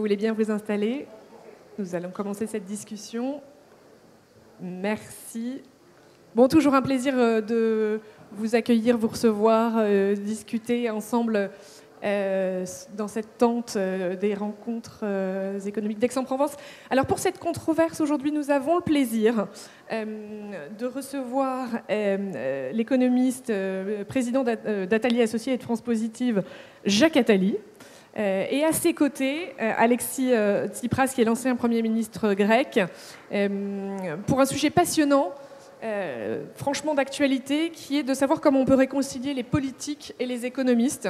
voulez bien vous installer, nous allons commencer cette discussion. Merci. Bon, toujours un plaisir de vous accueillir, vous recevoir, discuter ensemble dans cette tente des rencontres économiques d'Aix-en-Provence. Alors pour cette controverse, aujourd'hui, nous avons le plaisir de recevoir l'économiste, président d'Atali Associés et de France Positive, Jacques Attali. Et à ses côtés, Alexis Tsipras, qui est l'ancien Premier ministre grec, pour un sujet passionnant, franchement d'actualité, qui est de savoir comment on peut réconcilier les politiques et les économistes.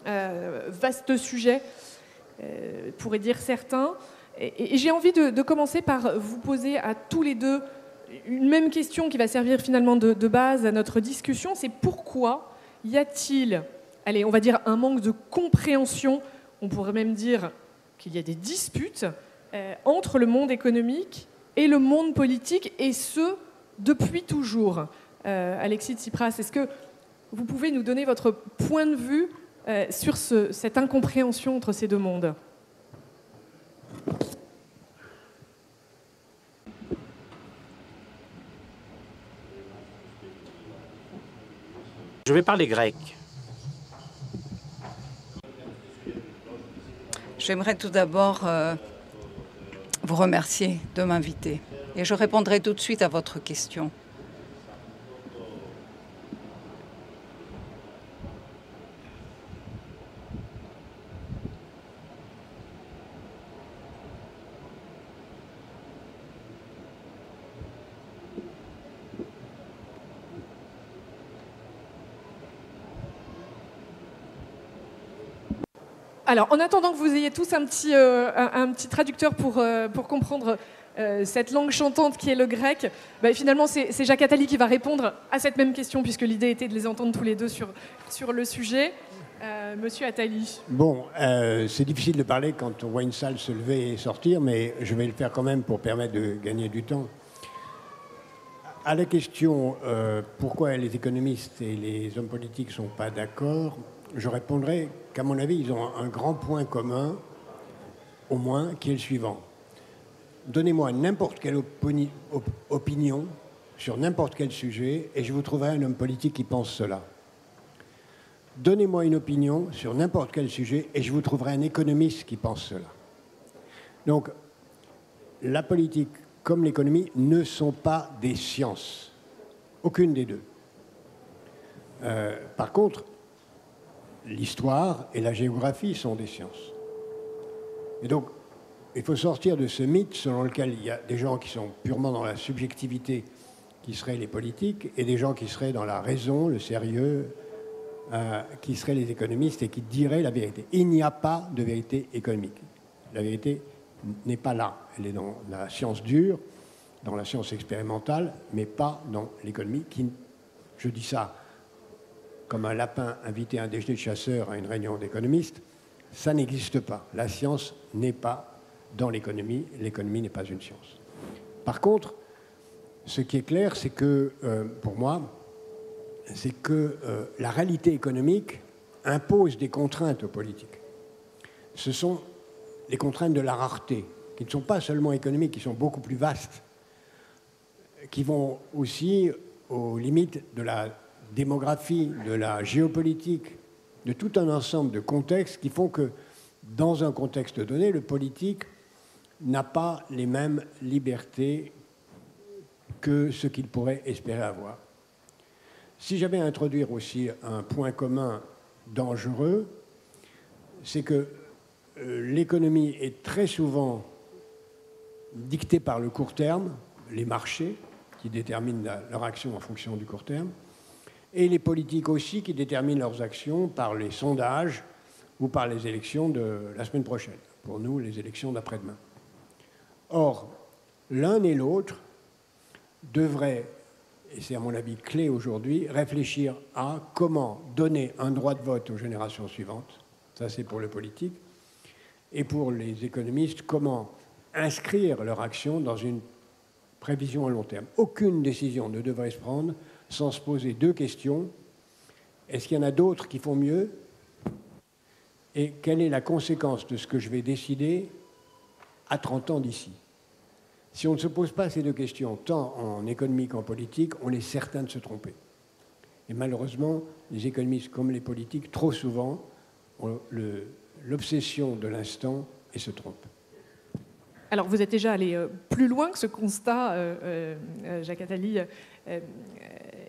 Vaste sujet, pourraient dire certains. Et j'ai envie de commencer par vous poser à tous les deux une même question qui va servir finalement de base à notre discussion. C'est pourquoi y a-t-il, allez, on va dire un manque de compréhension, on pourrait même dire qu'il y a des disputes entre le monde économique et le monde politique, et ce, depuis toujours. Alexis Tsipras, est-ce que vous pouvez nous donner votre point de vue sur cette incompréhension entre ces deux mondes? Je vais parler grec. J'aimerais tout d'abord vous remercier de m'inviter et je répondrai tout de suite à votre question. Alors, en attendant que vous ayez tous un petit traducteur pour comprendre cette langue chantante qui est le grec, finalement, c'est Jacques Attali qui va répondre à cette même question, puisque l'idée était de les entendre tous les deux sur le sujet. Monsieur Attali. Bon, c'est difficile de parler quand on voit une salle se lever et sortir, mais je vais le faire quand même pour permettre de gagner du temps. À la question pourquoi les économistes et les hommes politiques ne sont pas d'accord, je répondrai qu'à mon avis, ils ont un grand point commun, au moins, qui est le suivant. Donnez-moi n'importe quelle opinion sur n'importe quel sujet et je vous trouverai un homme politique qui pense cela. Donnez-moi une opinion sur n'importe quel sujet et je vous trouverai un économiste qui pense cela. Donc, la politique comme l'économie ne sont pas des sciences. Aucune des deux. Par contre, l'histoire et la géographie sont des sciences. Et donc, il faut sortir de ce mythe selon lequel il y a des gens qui sont purement dans la subjectivité, qui seraient les politiques, et des gens qui seraient dans la raison, le sérieux, qui seraient les économistes et qui diraient la vérité. Il n'y a pas de vérité économique. La vérité n'est pas là. Elle est dans la science dure, dans la science expérimentale, mais pas dans l'économie. Je dis ça comme un lapin invité à un déjeuner de chasseurs à une réunion d'économistes, ça n'existe pas. La science n'est pas dans l'économie n'est pas une science. Par contre, ce qui est clair, c'est que, pour moi, c'est que la réalité économique impose des contraintes aux politiques. Ce sont les contraintes de la rareté, qui ne sont pas seulement économiques, qui sont beaucoup plus vastes, qui vont aussi aux limites de la démographie, de la géopolitique, de tout un ensemble de contextes qui font que, dans un contexte donné, le politique n'a pas les mêmes libertés que ce qu'il pourrait espérer avoir. Si j'avais à introduire aussi un point commun dangereux, c'est que l'économie est très souvent dictée par le court terme, les marchés qui déterminent leur action en fonction du court terme, et les politiques aussi qui déterminent leurs actions par les sondages ou par les élections de la semaine prochaine. Pour nous, les élections d'après-demain. Or, l'un et l'autre devraient, et c'est à mon avis clé aujourd'hui, réfléchir à comment donner un droit de vote aux générations suivantes. Ça, c'est pour le politique. Et pour les économistes, comment inscrire leur action dans une prévision à long terme. Aucune décision ne devrait se prendre sans se poser deux questions. Est-ce qu'il y en a d'autres qui font mieux? et quelle est la conséquence de ce que je vais décider à 30 ans d'ici. Si on ne se pose pas ces deux questions, tant en économie qu'en politique, on est certain de se tromper. Et malheureusement, les économistes comme les politiques, trop souvent, ont l'obsession de l'instant et se trompent. Alors, vous êtes déjà allé plus loin que ce constat, Jacques Attali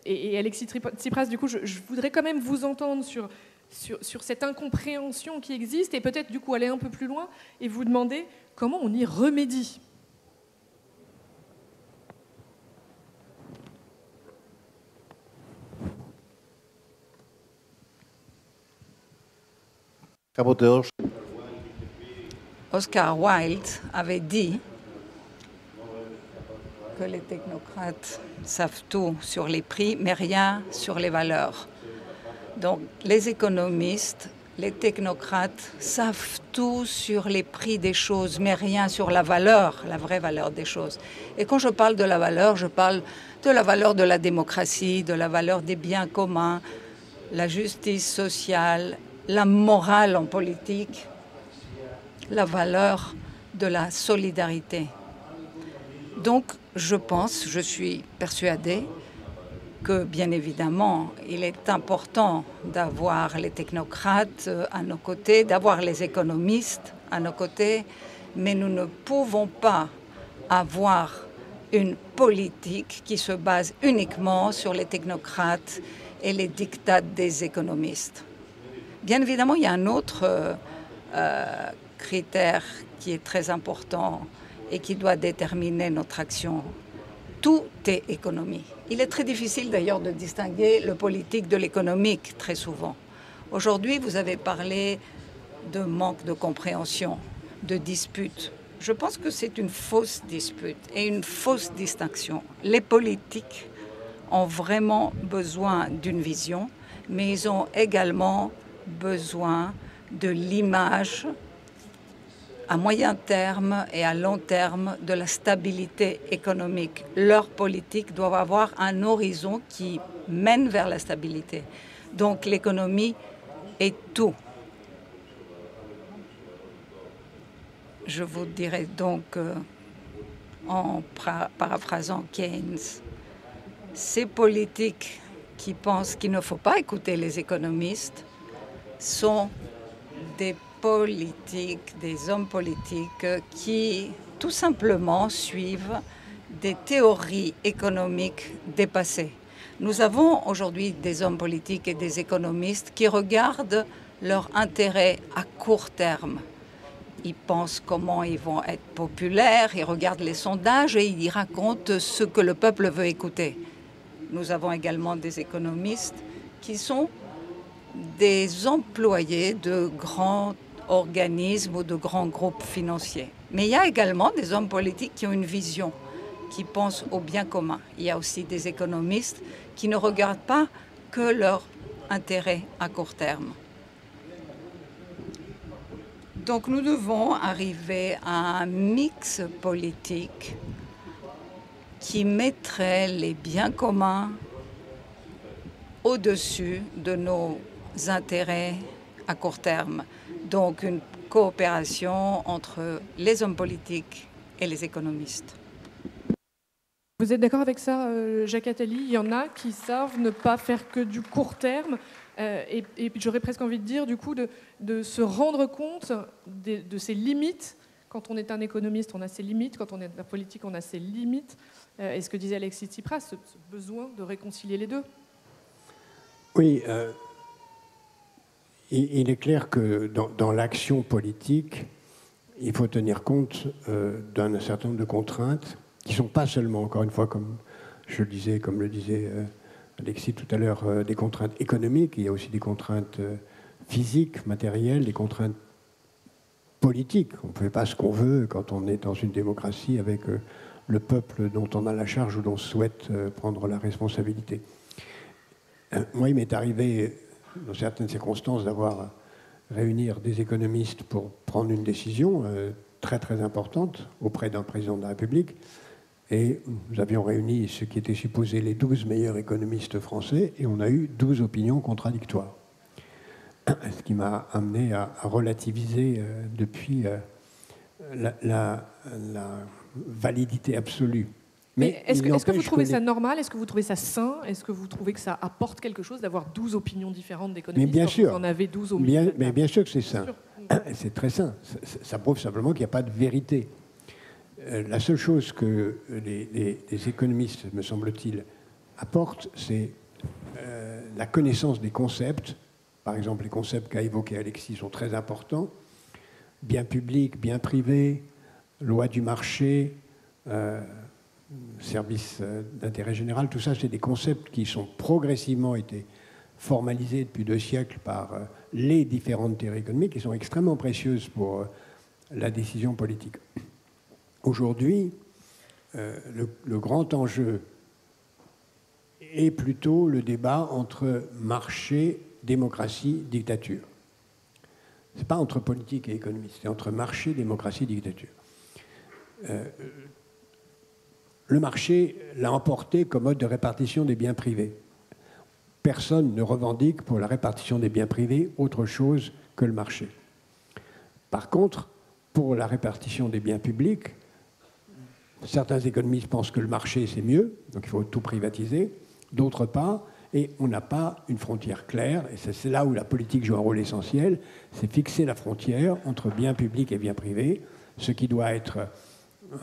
et Alexis Tsipras. Du coup, je voudrais quand même vous entendre sur cette incompréhension qui existe et peut-être, du coup, aller un peu plus loin et vous demander comment on y remédie. Oscar Wilde avait dit que les technocrates savent tout sur les prix, mais rien sur les valeurs. Donc les économistes, les technocrates savent tout sur les prix des choses, mais rien sur la valeur, la vraie valeur des choses. Et quand je parle de la valeur, je parle de la valeur de la démocratie, de la valeur des biens communs, la justice sociale, la morale en politique, la valeur de la solidarité. Donc, je suis persuadée que, bien évidemment, il est important d'avoir les technocrates à nos côtés, d'avoir les économistes à nos côtés, mais nous ne pouvons pas avoir une politique qui se base uniquement sur les technocrates et les diktats des économistes. Bien évidemment, il y a un autre critère qui est très important et qui doit déterminer notre action. Tout est économie. Il est très difficile d'ailleurs de distinguer le politique de l'économique très souvent. Aujourd'hui, vous avez parlé de manque de compréhension, de dispute. Je pense que c'est une fausse dispute et une fausse distinction. Les politiques ont vraiment besoin d'une vision, mais ils ont également besoin de l'image à moyen terme et à long terme de la stabilité économique. Leurs politiques doivent avoir un horizon qui mène vers la stabilité. Donc l'économie est tout. Je vous dirais donc, en paraphrasant Keynes, ces politiques qui pensent qu'il ne faut pas écouter les économistes sont des politiques, des hommes politiques qui tout simplement suivent des théories économiques dépassées. Nous avons aujourd'hui des hommes politiques et des économistes qui regardent leur intérêt à court terme. Ils pensent comment ils vont être populaires, ils regardent les sondages et ils racontent ce que le peuple veut écouter. Nous avons également des économistes qui sont des employés de grands organismes ou de grands groupes financiers. Mais il y a également des hommes politiques qui ont une vision, qui pensent au bien commun. Il y a aussi des économistes qui ne regardent pas que leur intérêt à court terme. Donc nous devons arriver à un mix politique qui mettrait les biens communs au-dessus de nos intérêts à court terme. Donc une coopération entre les hommes politiques et les économistes. Vous êtes d'accord avec ça, Jacques Attali? Il y en a qui savent ne pas faire que du court terme et j'aurais presque envie de dire, du coup, de se rendre compte de ses limites. Quand on est un économiste, on a ses limites. Quand on est de la politique, on a ses limites. Et ce que disait Alexis Tsipras, ce besoin de réconcilier les deux. Oui, il est clair que dans l'action politique, il faut tenir compte d'un certain nombre de contraintes qui ne sont pas seulement, encore une fois, comme je le disais, comme le disait Alexis tout à l'heure, des contraintes économiques. Il y a aussi des contraintes physiques, matérielles, des contraintes politiques. On ne fait pas ce qu'on veut quand on est dans une démocratie avec le peuple dont on a la charge ou dont on souhaite prendre la responsabilité. Moi, il m'est arrivé, dans certaines circonstances, d'avoir réunir des économistes pour prendre une décision très très importante auprès d'un président de la République. Et nous avions réuni ce qui était supposé les 12 meilleurs économistes français et on a eu 12 opinions contradictoires. ce qui m'a amené à relativiser depuis la validité absolue. Mais est-ce que vous trouvez ça normal? Est-ce que vous trouvez ça sain? Est-ce que vous trouvez que ça apporte quelque chose d'avoir 12 opinions différentes d'économistes? Mais bien sûr. Vous en avez 12 au milieu. Mais bien sûr que c'est sain. C'est très sain. Ça prouve simplement qu'il n'y a pas de vérité. La seule chose que les économistes, me semble-t-il, apportent, c'est la connaissance des concepts. Par exemple, les concepts qu'a évoqués Alexis sont très importants. Bien public, bien privé, loi du marché, service d'intérêt général, tout ça, c'est des concepts qui sont progressivement été formalisés depuis 2 siècles par les différentes théories économiques, qui sont extrêmement précieuses pour la décision politique. Aujourd'hui, le grand enjeu est plutôt le débat entre marché, démocratie, dictature. Ce n'est pas entre politique et économie, c'est entre marché, démocratie, dictature. Le marché l'a emporté comme mode de répartition des biens privés. Personne ne revendique pour la répartition des biens privés autre chose que le marché. Par contre, pour la répartition des biens publics, certains économistes pensent que le marché c'est mieux, donc il faut tout privatiser, d'autres pas, et on n'a pas une frontière claire, et c'est là où la politique joue un rôle essentiel, c'est fixer la frontière entre biens publics et biens privés, ce qui doit être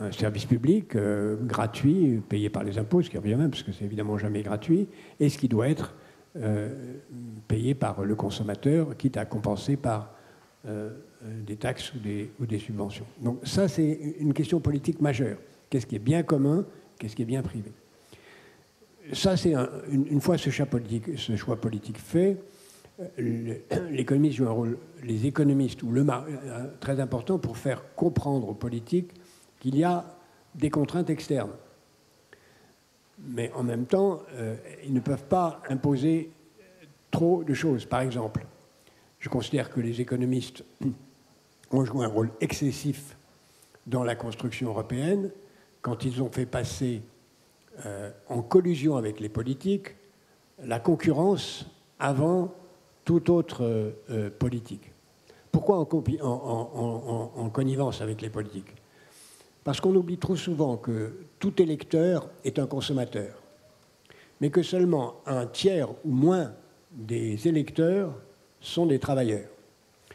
un service public gratuit, payé par les impôts, ce qui revient même, parce que c'est évidemment jamais gratuit, et ce qui doit être payé par le consommateur, quitte à compenser par des taxes ou des subventions. Donc ça, c'est une question politique majeure. Qu'est-ce qui est bien commun, qu'est-ce qui est bien privé? Ça, c'est une fois ce choix politique fait, l'économiste joue un rôle, les économistes, ou très important pour faire comprendre aux politiques qu'il y a des contraintes externes. Mais en même temps, ils ne peuvent pas imposer trop de choses. Par exemple, je considère que les économistes ont joué un rôle excessif dans la construction européenne quand ils ont fait passer en collusion avec les politiques la concurrence avant toute autre politique. Pourquoi en connivence avec les politiques? Parce qu'on oublie trop souvent que tout électeur est un consommateur, mais que seulement un tiers ou moins des électeurs sont des travailleurs.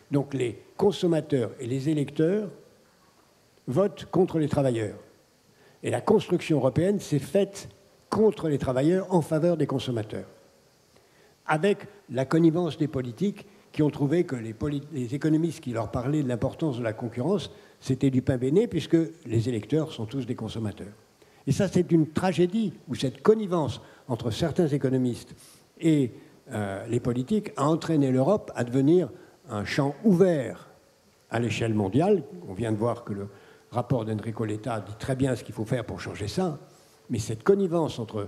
Donc les consommateurs et les électeurs votent contre les travailleurs. Et la construction européenne s'est faite contre les travailleurs en faveur des consommateurs, avec la connivence des politiques qui ont trouvé que les économistes qui leur parlaient de l'importance de la concurrence, c'était du pain béni, puisque les électeurs sont tous des consommateurs. Et ça, c'est une tragédie où cette connivence entre certains économistes et les politiques a entraîné l'Europe à devenir un champ ouvert à l'échelle mondiale. On vient de voir que le rapport d'Enrico Letta dit très bien ce qu'il faut faire pour changer ça, mais cette connivence entre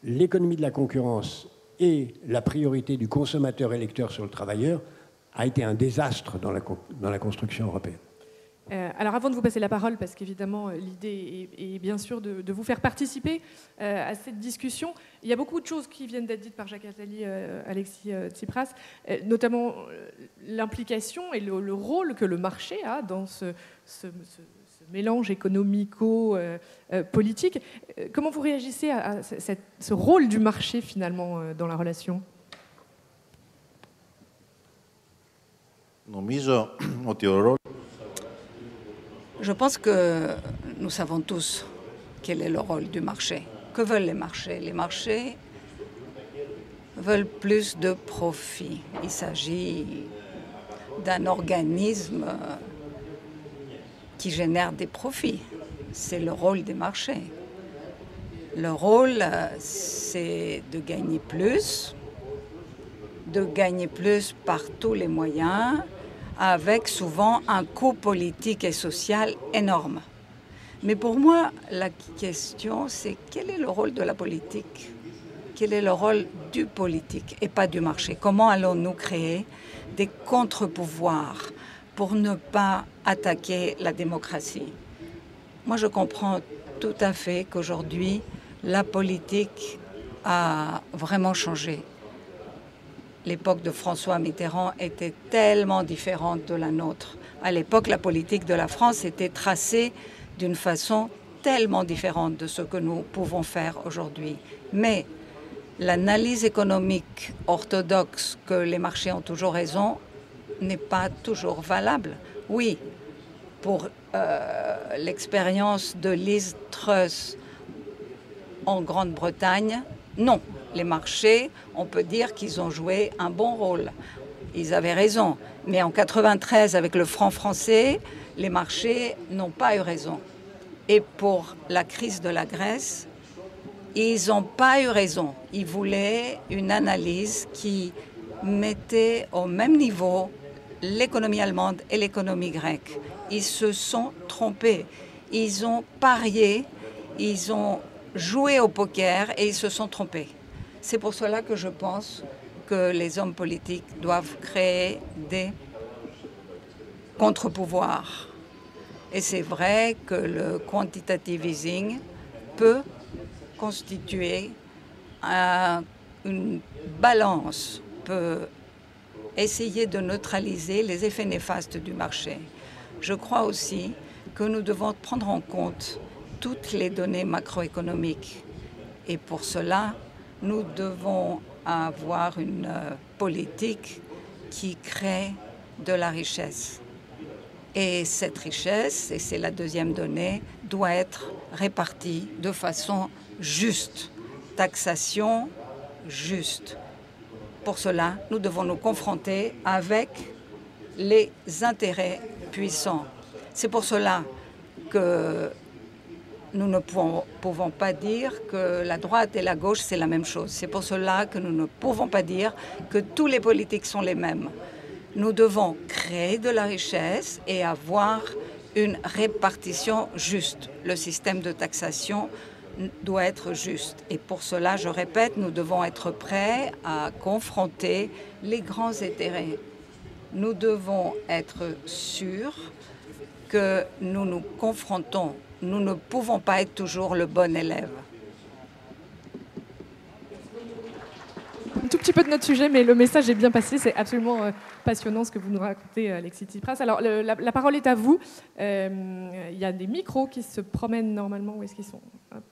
l'économie de la concurrence et la priorité du consommateur-électeur sur le travailleur a été un désastre dans la construction européenne. Alors avant de vous passer la parole, parce qu'évidemment l'idée est bien sûr de vous faire participer à cette discussion, il y a beaucoup de choses qui viennent d'être dites par Jacques Attali, Alexis Tsipras, notamment l'implication et le rôle que le marché a dans ce mélange économico-politique. Comment vous réagissez à ce rôle du marché finalement dans la relation? Je pense que nous savons tous quel est le rôle du marché. Que veulent les marchés? Les marchés veulent plus de profit. Il s'agit d'un organisme qui génère des profits. C'est le rôle des marchés. Le rôle, c'est de gagner plus par tous les moyens, avec souvent un coût politique et social énorme. Mais pour moi, la question, c'est quel est le rôle de la politique? Quel est le rôle du politique et pas du marché? Comment allons-nous créer des contre-pouvoirs pour ne pas attaquer la démocratie? Moi, je comprends tout à fait qu'aujourd'hui, la politique a vraiment changé. l'époque de François Mitterrand était tellement différente de la nôtre. À l'époque, la politique de la France était tracée d'une façon tellement différente de ce que nous pouvons faire aujourd'hui. Mais l'analyse économique orthodoxe que les marchés ont toujours raison n'est pas toujours valable. Oui, pour l'expérience de Liz Truss en Grande-Bretagne, non. Les marchés, on peut dire qu'ils ont joué un bon rôle. Ils avaient raison. Mais en 1993, avec le franc français, les marchés n'ont pas eu raison. Et pour la crise de la Grèce, ils n'ont pas eu raison. Ils voulaient une analyse qui mettait au même niveau l'économie allemande et l'économie grecque. Ils se sont trompés. Ils ont parié, ils ont joué au poker et ils se sont trompés. C'est pour cela que je pense que les hommes politiques doivent créer des contre-pouvoirs. Et c'est vrai que le quantitative easing peut constituer une balance, peut essayer de neutraliser les effets néfastes du marché. Je crois aussi que nous devons prendre en compte toutes les données macroéconomiques. Et pour cela, nous devons avoir une politique qui crée de la richesse. Et cette richesse, et c'est la deuxième donnée, doit être répartie de façon juste. Taxation juste. Pour cela, nous devons nous confronter avec les intérêts puissants. C'est pour cela que nous ne pouvons pas dire que la droite et la gauche, c'est la même chose. C'est pour cela que nous ne pouvons pas dire que tous les politiques sont les mêmes. Nous devons créer de la richesse et avoir une répartition juste. Le système de taxation doit être juste. Et pour cela, je répète, nous devons être prêts à confronter les grands intérêts. Nous devons être sûrs que nous nous confrontons. Nous ne pouvons pas être toujours le bon élève. Un tout petit peu de notre sujet, mais le message est bien passé. C'est absolument passionnant ce que vous nous racontez, Alexis Tsipras. Alors, la parole est à vous. Il y a des micros qui se promènent normalement. Où est-ce qu'ils sont? Hop.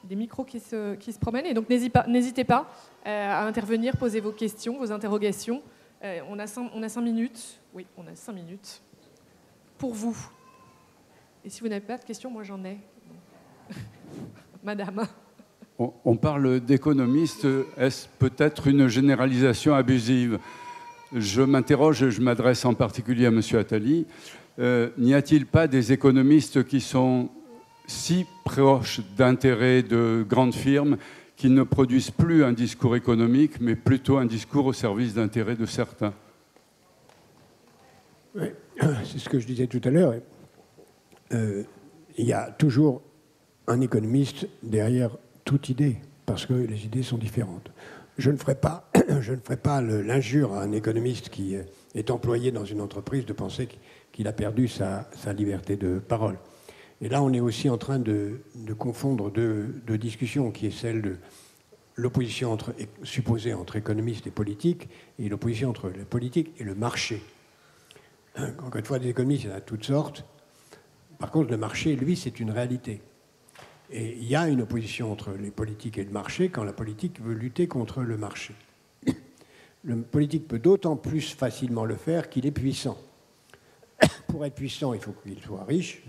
Des micros qui se promènent. Et donc, n'hésitez pas à intervenir, poser vos questions, vos interrogations. On a 5 minutes. Oui, on a 5 minutes pour vous. Et si vous n'avez pas de questions, moi j'en ai. Madame. On parle d'économistes. Est-ce peut-être une généralisation abusive? Je m'interroge, je m'adresse en particulier à M. Attali. N'y a-t-il pas des économistes qui sont si proches d'intérêts de grandes firmes qui ne produisent plus un discours économique, mais plutôt un discours au service d'intérêts de certains? Oui, c'est ce que je disais tout à l'heure. Il y a toujours un économiste derrière toute idée, parce que les idées sont différentes. Je ne ferai pas l'injure à un économiste qui est employé dans une entreprise de penser qu'il a perdu sa liberté de parole. Et là, on est aussi en train de confondre deux discussions, qui est celle de l'opposition supposée entre économistes et politiques, et l'opposition entre le politique et le marché. Encore une fois, des économistes, il y en a toutes sortes. Par contre, le marché, lui, c'est une réalité. Et il y a une opposition entre les politiques et le marché quand la politique veut lutter contre le marché. Le politique peut d'autant plus facilement le faire qu'il est puissant. Pour être puissant, il faut qu'il soit riche,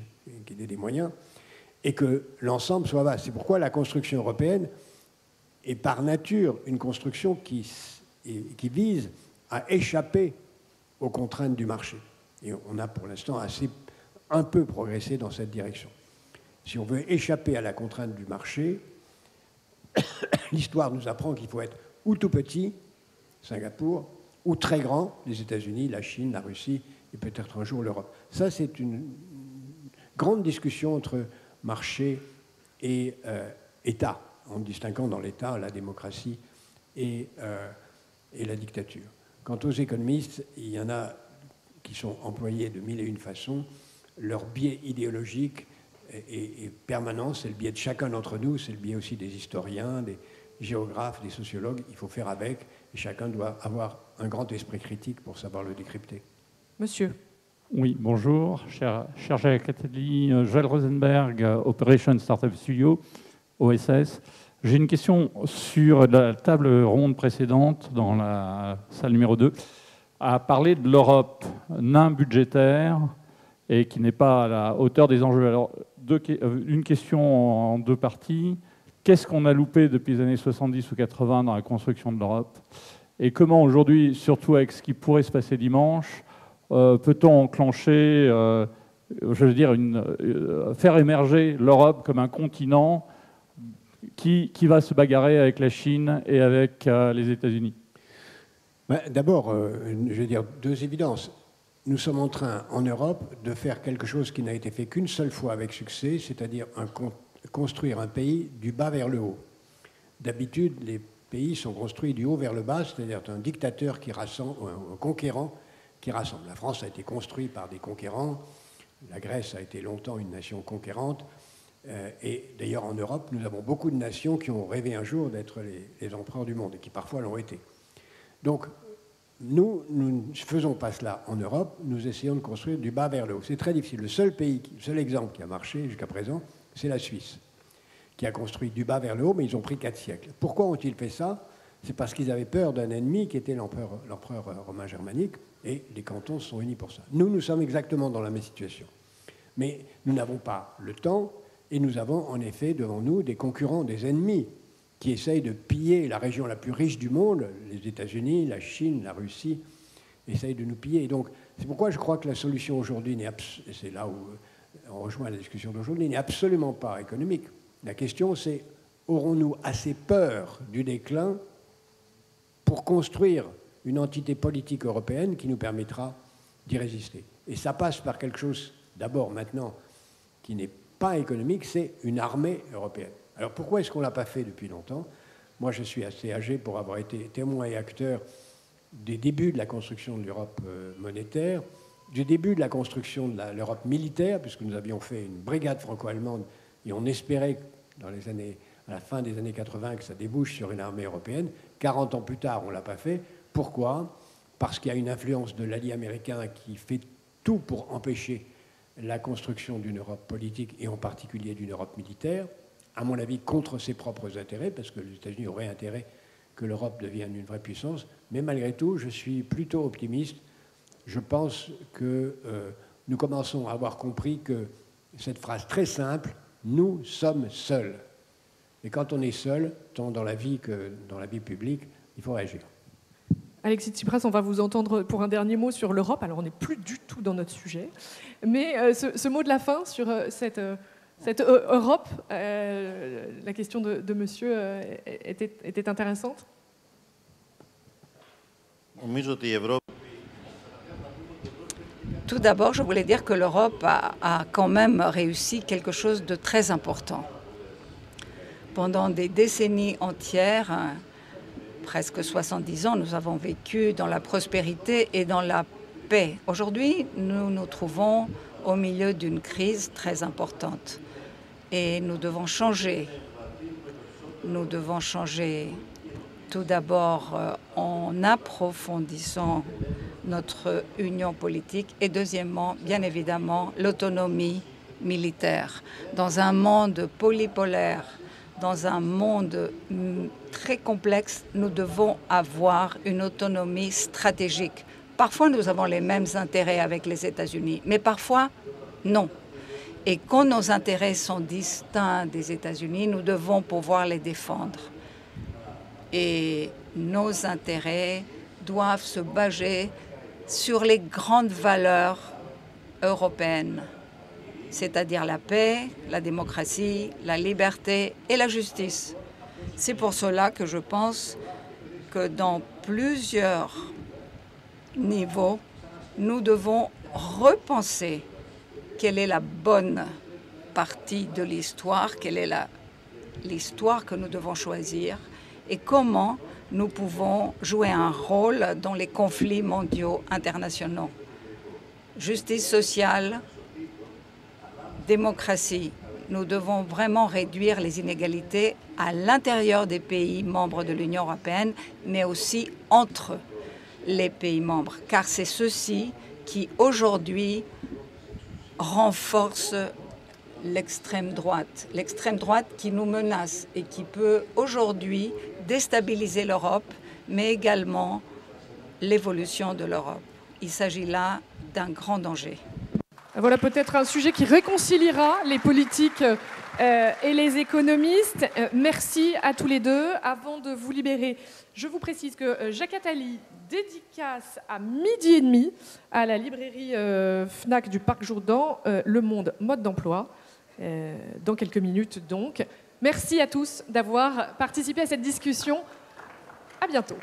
qu'il ait des moyens, et que l'ensemble soit vaste. C'est pourquoi la construction européenne est par nature une construction qui vise à échapper aux contraintes du marché. Et on a pour l'instant un peu progressé dans cette direction. Si on veut échapper à la contrainte du marché, l'histoire nous apprend qu'il faut être ou tout petit, Singapour, ou très grand, les États-Unis, la Chine, la Russie, et peut-être un jour l'Europe. Ça, c'est une grande discussion entre marché et État, en distinguant dans l'État la démocratie et la dictature. Quant aux économistes, il y en a qui sont employés de mille et une façons. Leur biais idéologique est permanent, c'est le biais de chacun d'entre nous, c'est le biais aussi des historiens, géographes, des sociologues, il faut faire avec, et chacun doit avoir un grand esprit critique pour savoir le décrypter. Monsieur. Oui, bonjour, cher Jacques Attali, Joël Rosenberg, Operation Startup Studio, OSS. J'ai une question sur la table ronde précédente, dans la salle numéro 2, à parler de l'Europe nain budgétaire et qui n'est pas à la hauteur des enjeux. Alors, une question en deux parties. Qu'est-ce qu'on a loupé depuis les années 70 ou 80 dans la construction de l'Europe? Et comment aujourd'hui, surtout avec ce qui pourrait se passer dimanche, peut-on enclencher, je veux dire, faire émerger l'Europe comme un continent qui va se bagarrer avec la Chine et avec les États-Unis? D'abord, je vais dire deux évidences. Nous sommes en train, en Europe, de faire quelque chose qui n'a été fait qu'une seule fois avec succès, c'est-à-dire construire un pays du bas vers le haut. D'habitude, les pays sont construits du haut vers le bas, c'est-à-dire un dictateur qui rassemble, un conquérant qui rassemble. La France a été construite par des conquérants, la Grèce a été longtemps une nation conquérante, et d'ailleurs en Europe, nous avons beaucoup de nations qui ont rêvé un jour d'être les empereurs du monde, et qui parfois l'ont été. Donc, nous ne faisons pas cela en Europe, nous essayons de construire du bas vers le haut. C'est très difficile. Le seul exemple qui a marché jusqu'à présent, c'est la Suisse, qui a construit du bas vers le haut, mais ils ont pris 4 siècles. Pourquoi ont-ils fait ça? C'est parce qu'ils avaient peur d'un ennemi qui était l'empereur romain germanique, et les cantons se sont unis pour ça. Nous sommes exactement dans la même situation. Mais nous n'avons pas le temps, et nous avons en effet devant nous des concurrents, des ennemis, qui essayent de piller la région la plus riche du monde, les États-Unis, la Chine, la Russie, essayent de nous piller. Et donc, c'est pourquoi je crois que la solution aujourd'hui, c'est là où on rejoint la discussion d'aujourd'hui, n'est absolument pas économique. La question, c'est, aurons-nous assez peur du déclin pour construire une entité politique européenne qui nous permettra d'y résister? Et ça passe par quelque chose, d'abord maintenant, qui n'est pas économique, c'est une armée européenne. Alors pourquoi est-ce qu'on ne l'a pas fait depuis longtemps? Moi, je suis assez âgé pour avoir été témoin et acteur des débuts de la construction de l'Europe monétaire, du début de la construction de l'Europe militaire, puisque nous avions fait une brigade franco-allemande et on espérait à la fin des années 80 que ça débouche sur une armée européenne. 40 ans plus tard, on ne l'a pas fait. Pourquoi? Parce qu'il y a une influence de l'allié américain qui fait tout pour empêcher la construction d'une Europe politique et en particulier d'une Europe militaire, à mon avis, contre ses propres intérêts, parce que les États-Unis auraient intérêt que l'Europe devienne une vraie puissance. Mais malgré tout, je suis plutôt optimiste. Je pense que nous commençons à avoir compris que cette phrase très simple, « nous sommes seuls ». Et quand on est seul, tant dans la vie que dans la vie publique, il faut réagir. Alexis Tsipras, on va vous entendre pour un dernier mot sur l'Europe. Alors, on n'est plus du tout dans notre sujet. Mais ce mot de la fin sur cette Europe, la question de monsieur était intéressante. Tout d'abord, je voulais dire que l'Europe a quand même réussi quelque chose de très important. Pendant des décennies entières, presque 70 ans, nous avons vécu dans la prospérité et dans la paix. Aujourd'hui, nous nous trouvons au milieu d'une crise très importante. Et nous devons changer. Nous devons changer tout d'abord en approfondissant notre union politique et deuxièmement, bien évidemment, l'autonomie militaire. Dans un monde polypolaire, dans un monde très complexe, nous devons avoir une autonomie stratégique. Parfois, nous avons les mêmes intérêts avec les États-Unis, mais parfois, non. Et quand nos intérêts sont distincts des États-Unis, nous devons pouvoir les défendre. Et nos intérêts doivent se baser sur les grandes valeurs européennes, c'est-à-dire la paix, la démocratie, la liberté et la justice. C'est pour cela que je pense que dans plusieurs niveaux, nous devons repenser quelle est la bonne partie de l'histoire, quelle est l'histoire que nous devons choisir et comment nous pouvons jouer un rôle dans les conflits mondiaux internationaux. Justice sociale, démocratie. Nous devons vraiment réduire les inégalités à l'intérieur des pays membres de l'Union européenne, mais aussi entre les pays membres, car c'est ceci qui aujourd'hui renforce l'extrême droite qui nous menace et qui peut aujourd'hui déstabiliser l'Europe, mais également l'évolution de l'Europe. Il s'agit là d'un grand danger. Voilà peut-être un sujet qui réconciliera les politiques et les économistes. Merci à tous les deux. Avant de vous libérer, je vous précise que Jacques Attali dédicace à 12h30 à la librairie Fnac du Parc Jourdan Le Monde mode d'emploi. Dans quelques minutes donc. Merci à tous d'avoir participé à cette discussion. À bientôt.